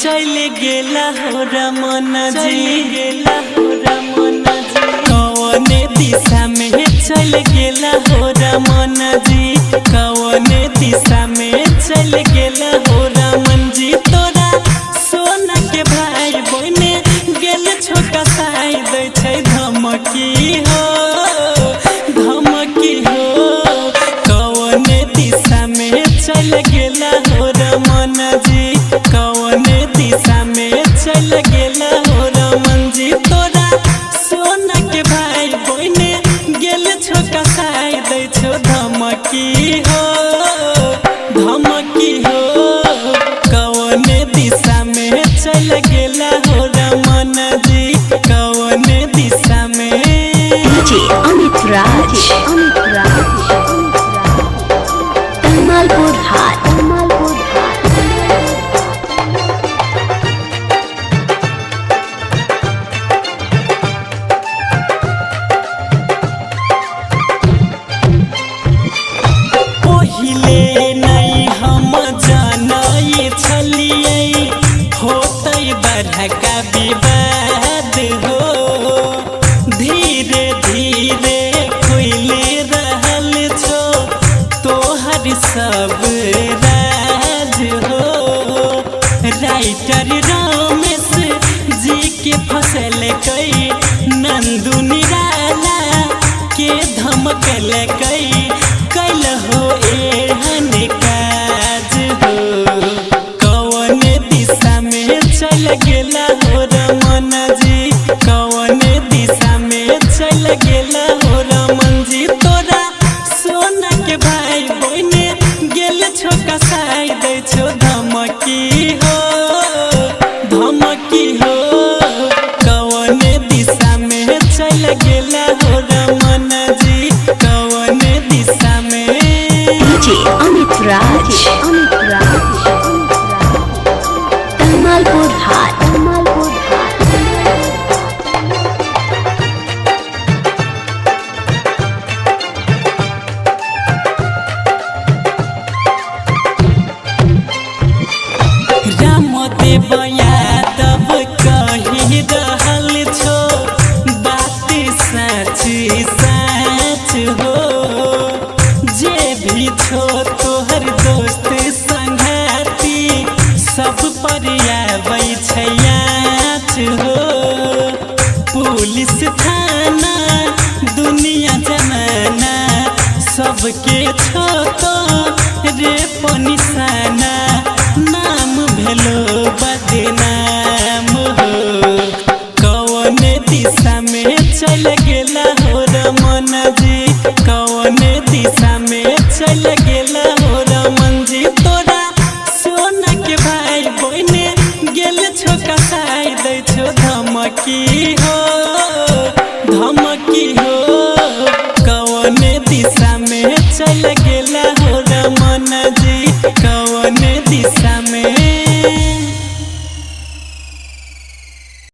चल गेला हो रमन जी कौन दिशा में चल गेला हो रमन जी कौन दिशा में चल गेला हो रमन जी तोरा सोना के भाई बहने गेल छोटा साई दै छै धमकी हो कौन दिशा में चल गेला हो रमन जी कौन दिशा में चल गेला हो रमन जी तोरा सोना के भाई बहने गेल छोटा साई दै छो धमकी हो कौन दिशा में चल गेला हो रमन जी कौन दिशा में DJ अमित राज तमालपुर हाट पहिले नहीं हम जानाई छलिए होते बड़का विवाद हो धीरे धीरे खुले रहल छो तोहर सब राज हो राइटर रमेश जी के फसल कई नंदू निराला के धमकल कई कल हो एहन काज हो कौन दिशा में चल गेला हो रमन जी कौन दिशा में चल गेला हो रमन जी तोरा सोना के भाई बहने गेल छोका साई दै छो धमकी हो कौन दिशा में चल गेला हो रमन जी कौन दिशा में DJ अमित राज तमालपुर हाट रामदेव यादव कही रहल छो बात सच हो जे भी छो तोहर दोस्त संगाती सब पर आबै छै याच हो पुलिस थाना दुनिया जमाना सबके छो तो रे निशाना नाम भेलो बदनाम हो कौन दिशा में चल गेला हो रमन जी कौन दिशा में चल गेला हो रमन जी तोरा सोना के भाई बहने गेल छोका साई दै छो धमकी हो कौन दिशा में चल गेला हो रमन जी